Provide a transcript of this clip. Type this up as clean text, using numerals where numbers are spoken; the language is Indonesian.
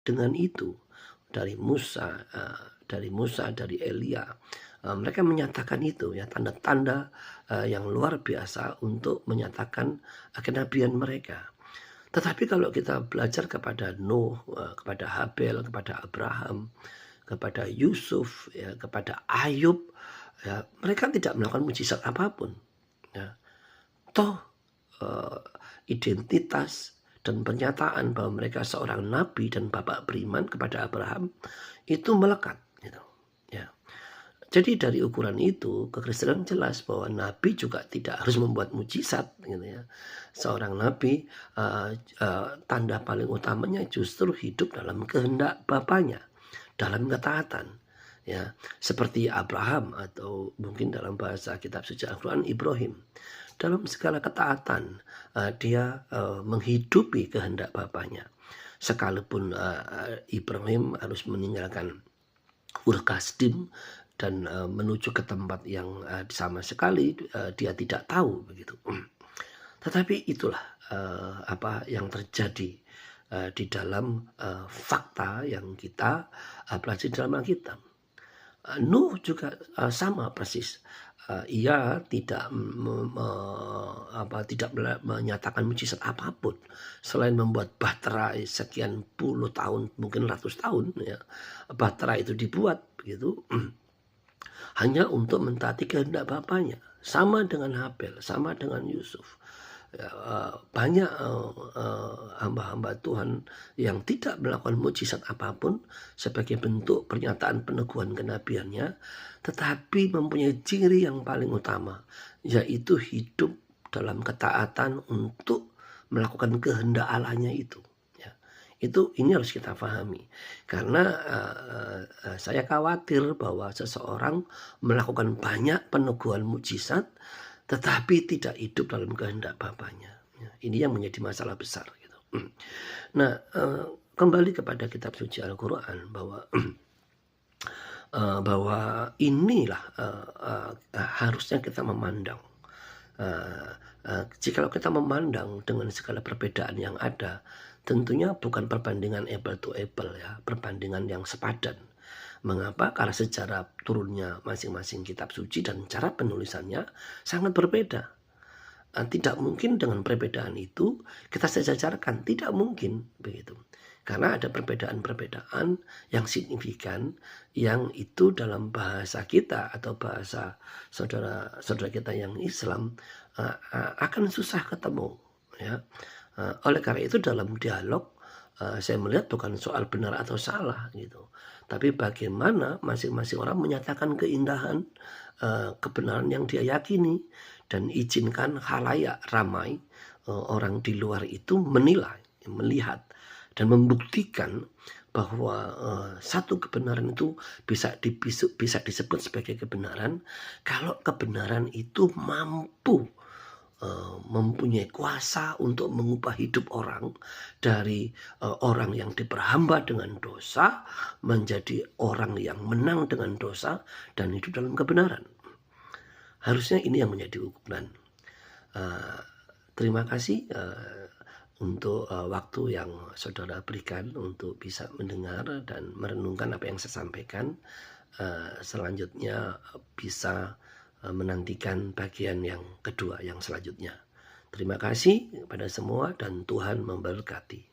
dengan itu dari Musa, dari Elia, mereka menyatakan itu ya tanda-tanda yang luar biasa untuk menyatakan kenabian mereka. Tetapi kalau kita belajar kepada Nuh, kepada Habel, kepada Abraham, kepada Yusuf, ya, kepada Ayub, ya, mereka tidak melakukan mujizat apapun. Ya. Toh identitas dan pernyataan bahwa mereka seorang nabi dan bapak beriman kepada Abraham itu melekat. Gitu. Ya. Jadi dari ukuran itu, kekristenan jelas bahwa nabi juga tidak harus membuat mujizat, gitu ya. Seorang nabi tanda paling utamanya justru hidup dalam kehendak Bapaknya, dalam ketaatan, ya, seperti Abraham atau mungkin dalam bahasa kitab suci Al-Quran Ibrahim. Dalam segala ketaatan dia menghidupi kehendak Bapaknya. Sekalipun Ibrahim harus meninggalkan Ur Kasdim dan menuju ke tempat yang sama sekali dia tidak tahu begitu. Tetapi itulah apa yang terjadi di dalam fakta yang kita pelajari dalam Alkitab. Nuh juga sama persis. Ia tidak menyatakan mujizat apapun selain membuat bahtera sekian puluh tahun, mungkin ratus tahun, ya. Bahtera itu dibuat begitu hanya untuk mentaati kehendak Bapaknya. Sama dengan Habel, sama dengan Yusuf. Ya, banyak hamba-hamba Tuhan yang tidak melakukan mujizat apapun sebagai bentuk pernyataan peneguhan kenabiannya, tetapi mempunyai ciri yang paling utama, yaitu hidup dalam ketaatan untuk melakukan kehendak Allahnya itu. Ya, ini harus kita pahami, karena saya khawatir bahwa seseorang melakukan banyak peneguhan mujizat tetapi tidak hidup dalam kehendak Bapaknya. Ya, ini yang menjadi masalah besar. Gitu. Nah, kembali kepada kitab suci Al-Quran bahwa bahwa inilah harusnya kita memandang. Jika kita memandang dengan segala perbedaan yang ada, tentunya bukan perbandingan apple to apple, ya, perbandingan yang sepadan. Mengapa? Karena sejarah turunnya masing-masing kitab suci dan cara penulisannya sangat berbeda. Tidak mungkin dengan perbedaan itu kita sejajarkan, tidak mungkin begitu. Karena ada perbedaan-perbedaan yang signifikan yang itu dalam bahasa kita atau bahasa saudara-saudara kita yang Islam akan susah ketemu, ya. Oleh karena itu dalam dialog saya melihat bukan soal benar atau salah gitu, tapi bagaimana masing-masing orang menyatakan keindahan kebenaran yang dia yakini dan izinkan khalayak ramai orang di luar itu menilai, melihat dan membuktikan bahwa satu kebenaran itu bisa disebut sebagai kebenaran kalau kebenaran itu mampu mempunyai kuasa untuk mengubah hidup orang dari orang yang diperhamba dengan dosa menjadi orang yang menang dengan dosa dan hidup dalam kebenaran. Harusnya ini yang menjadi ukuran. Terima kasih untuk waktu yang saudara berikan untuk bisa mendengar dan merenungkan apa yang saya sampaikan. Selanjutnya bisa menantikan bagian yang kedua yang selanjutnya. Terima kasih kepada semua dan Tuhan memberkati.